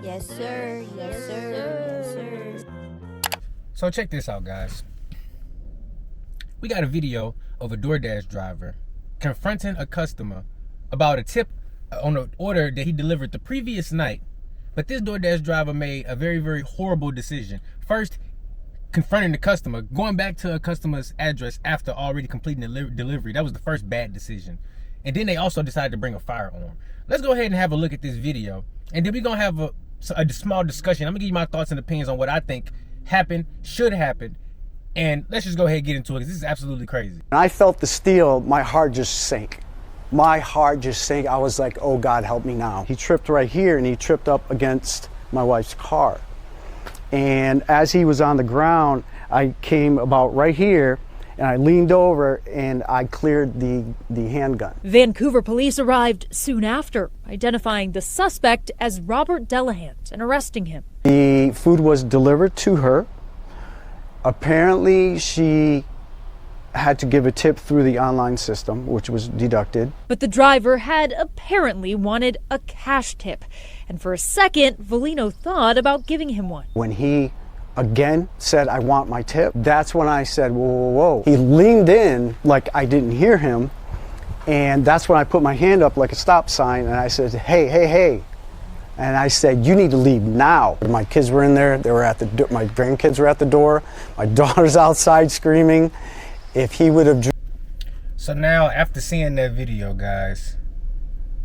Yes, sir. Yes, sir. Yes, sir. So check this out, guys. We got a video of a DoorDash driver confronting a customer about a tip on an order that he delivered the previous night. But this DoorDash driver made a very, very horrible decision. First, confronting the customer, going back to a customer's address after already completing the delivery. That was the first bad decision. And then they also decided to bring a firearm. Let's go ahead and have a look at this video. And then we're going to have a small discussion. I'm going to give you my thoughts and opinions on what I think happened, should happen. And let's just go ahead and get into it, because this is absolutely crazy. When I felt the steel, my heart just sank. My heart just sank. I was like, oh God, help me now. He tripped right here and he tripped up against my wife's car. And as he was on the ground, I came about right here and I leaned over and I cleared the handgun. Vancouver police arrived soon after, identifying the suspect as Robert Delahant and arresting him. The food was delivered to her. Apparently, she had to give a tip through the online system, which was deducted. But the driver had apparently wanted a cash tip. And for a second, Volino thought about giving him one. When he again said, I want my tip, that's when I said, whoa, whoa, whoa. He leaned in like I didn't hear him. And that's when I put my hand up like a stop sign and I said, hey, hey, hey. And I said, you need to leave now. My kids were in there. They were at the door. My grandkids were at the door. My daughter's outside screaming. If he would have... So now, after seeing that video, guys,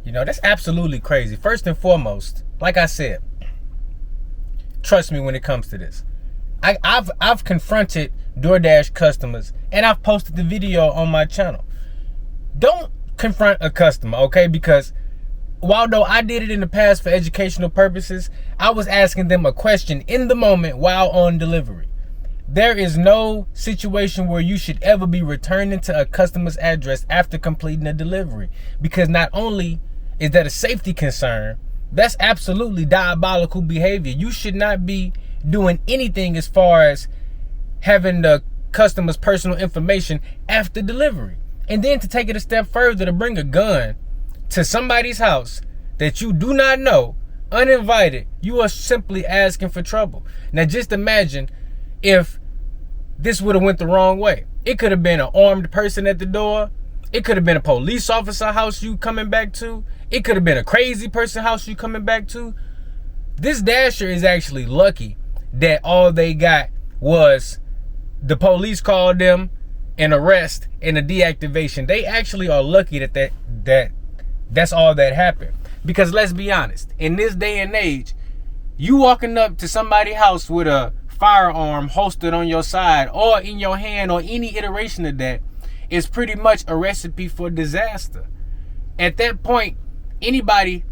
you know, that's absolutely crazy. First and foremost, like I said, trust me when it comes to this. I've confronted DoorDash customers, and I've posted the video on my channel. Don't confront a customer, okay? Because while though I did it in the past for educational purposes, I was asking them a question in the moment while on delivery. There is no situation where you should ever be returning to a customer's address after completing a delivery, because not only is that a safety concern, that's absolutely diabolical behavior. You should not be doing anything as far as having the customer's personal information after delivery. And then to take it a step further, to bring a gun to somebody's house that you do not know, uninvited, you are simply asking for trouble. Now just imagine if this would have went the wrong way. It could have been an armed person at the door. It could have been a police officer house you coming back to. It could have been a crazy person house you coming back to. This dasher is actually lucky that all they got was the police called them, an arrest, and a deactivation. They actually are lucky that's all that happened. Because let's be honest, in this day and age, you walking up to somebody's house with a firearm holstered on your side or in your hand or any iteration of that is pretty much a recipe for disaster. At that point, anybody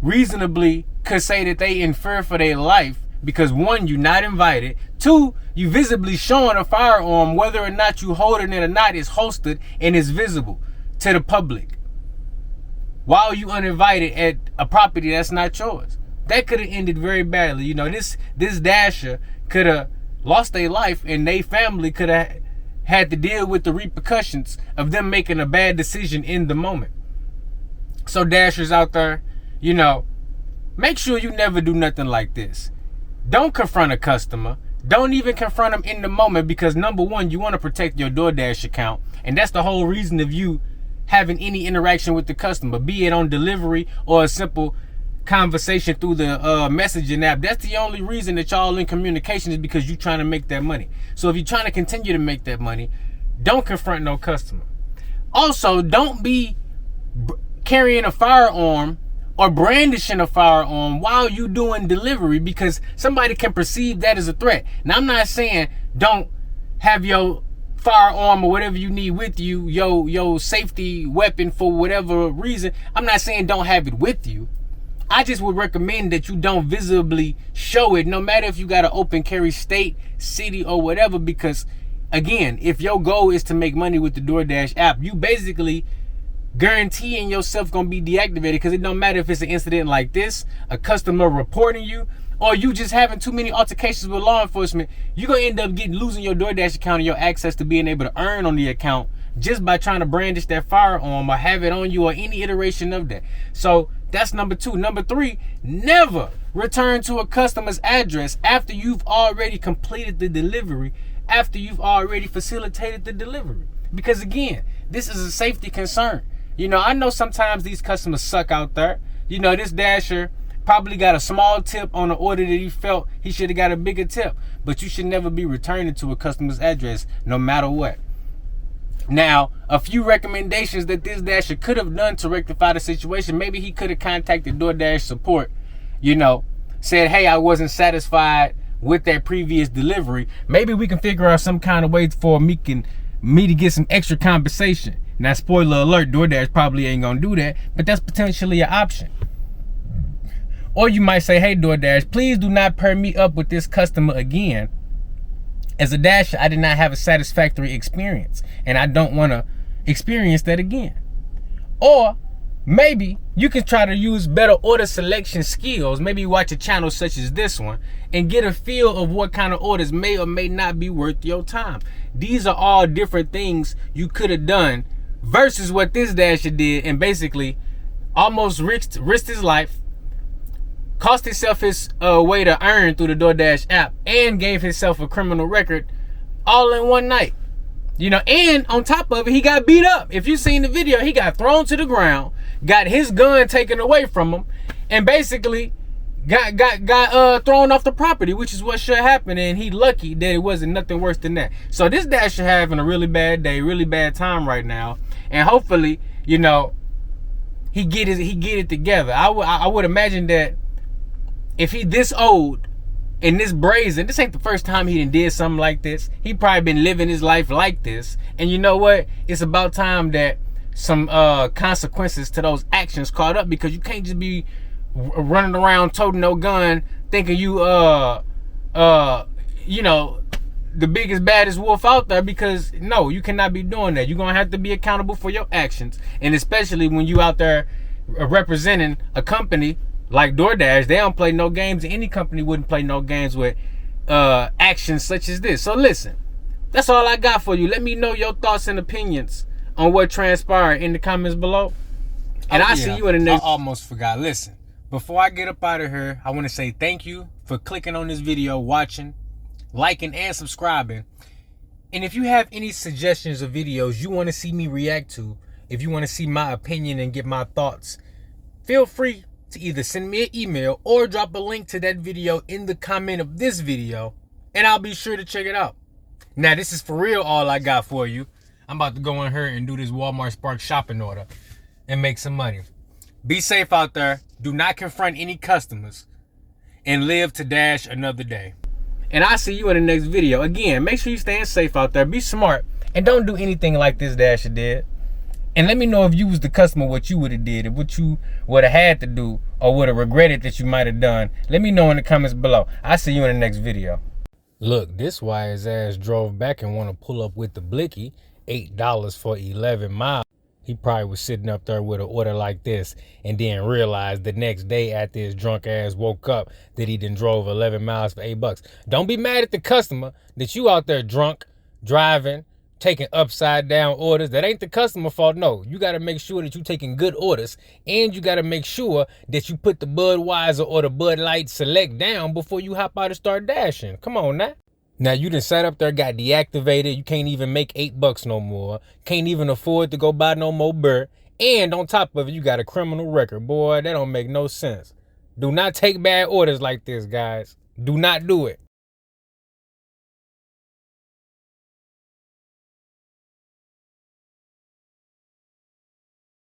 reasonably could say that they in fear for their life because one, you're not invited. Two, you visibly showing a firearm, whether or not you holding it or not, is holstered and is visible to the public while you uninvited at a property that's not yours. That could have ended very badly. You know, this dasher could have lost their life and their family could have had to deal with the repercussions of them making a bad decision in the moment. So dashers out there, you know, make sure you never do nothing like this. Don't confront a customer. Don't even confront them in the moment, because number one, you want to protect your DoorDash account. And that's the whole reason of you having any interaction with the customer, be it on delivery or a simple conversation through the messaging app. That's the only reason that y'all in communication, is because you're trying to make that money. So if you're trying to continue to make that money, don't confront no customer. Also, don't be carrying a firearm or brandishing a firearm while you doing delivery, because somebody can perceive that as a threat. Now, I'm not saying don't have your firearm or whatever you need with you, your safety weapon for whatever reason. I'm not saying don't have it with you. I just would recommend that you don't visibly show it, no matter if you got an open carry state, city, or whatever, because again, if your goal is to make money with the DoorDash app, you basically guaranteeing yourself gonna be deactivated, because it don't matter if it's an incident like this, a customer reporting you, or you just having too many altercations with law enforcement. You're gonna end up losing your DoorDash account and your access to being able to earn on the account just by trying to brandish that firearm or have it on you or any iteration of that. So that's number two. Number three, never return to a customer's address after you've already completed the delivery, after you've already facilitated the delivery. Because again, this is a safety concern. You know, I know sometimes these customers suck out there. You know, this Dasher probably got a small tip on an order that he felt he should have got a bigger tip. But you should never be returning to a customer's address no matter what. Now, a few recommendations that this Dasher could have done to rectify the situation. Maybe he could have contacted DoorDash support, you know, said, hey, I wasn't satisfied with that previous delivery. Maybe we can figure out some kind of way for me to get some extra compensation. Now, spoiler alert, DoorDash probably ain't gonna do that, but that's potentially an option. Or you might say, hey, DoorDash, please do not pair me up with this customer again. As a Dasher, I did not have a satisfactory experience, and I don't want to experience that again. Or maybe you can try to use better order selection skills. Maybe watch a channel such as this one and get a feel of what kind of orders may or may not be worth your time. These are all different things you could have done versus what this Dasher did, and basically almost risked his life, cost himself his way to earn through the DoorDash app, and gave himself a criminal record all in one night. You know, and on top of it, he got beat up. If you've seen the video, he got thrown to the ground, got his gun taken away from him, and basically got thrown off the property, which is what should happen. And he lucky that it wasn't nothing worse than that. So this Dasher having a really bad day, really bad time right now, and hopefully, you know, he get it together. I would imagine that if he this old and this brazen, this ain't the first time he did something like this. He probably been living his life like this. And you know what? It's about time that some consequences to those actions caught up, because you can't just be running around toting no gun thinking you you know, the biggest baddest wolf out there, because no, you cannot be doing that. You're gonna have to be accountable for your actions, and especially when you out there representing a company like DoorDash. They don't play no games. Any company wouldn't play no games with actions such as this. So listen, that's all I got for you. Let me know your thoughts and opinions on what transpired in the comments below. And I'll see you in the next. I almost forgot. Listen, before I get up out of here, I want to say thank you for clicking on this video, watching, liking, and subscribing. And if you have any suggestions of videos you want to see me react to, if you want to see my opinion and get my thoughts, feel free to either send me an email or drop a link to that video in the comment of this video, and I'll be sure to check it out. Now, this is for real all I got for you. I'm about to go in here and do this Walmart Spark shopping order and make some money. Be safe out there. Do not confront any customers, and live to dash another day. And I'll see you in the next video. Again, make sure you staying safe out there. Be smart, and don't do anything like this Dasher did. And let me know if you was the customer, what you would have did, and what you would have had to do, or would have regretted that you might have done. Let me know in the comments below. I'll see you in the next video. Look, this why his ass drove back and want to pull up with the blicky. $8 for 11 miles. He probably was sitting up there with an order like this, and then realized the next day after his drunk ass woke up that he done drove 11 miles for $8. Don't be mad at the customer that you out there drunk, driving, taking upside down orders. That ain't the customer fault. No, you got to make sure that you taking good orders, and you got to make sure that you put the Budweiser or the Bud Light Select down before you hop out and start dashing. Come on now. Now you done sat up there, got deactivated. You can't even make $8 no more. Can't even afford to go buy no more beer. And on top of it, you got a criminal record. Boy, that don't make no sense. Do not take bad orders like this, guys. Do not do it.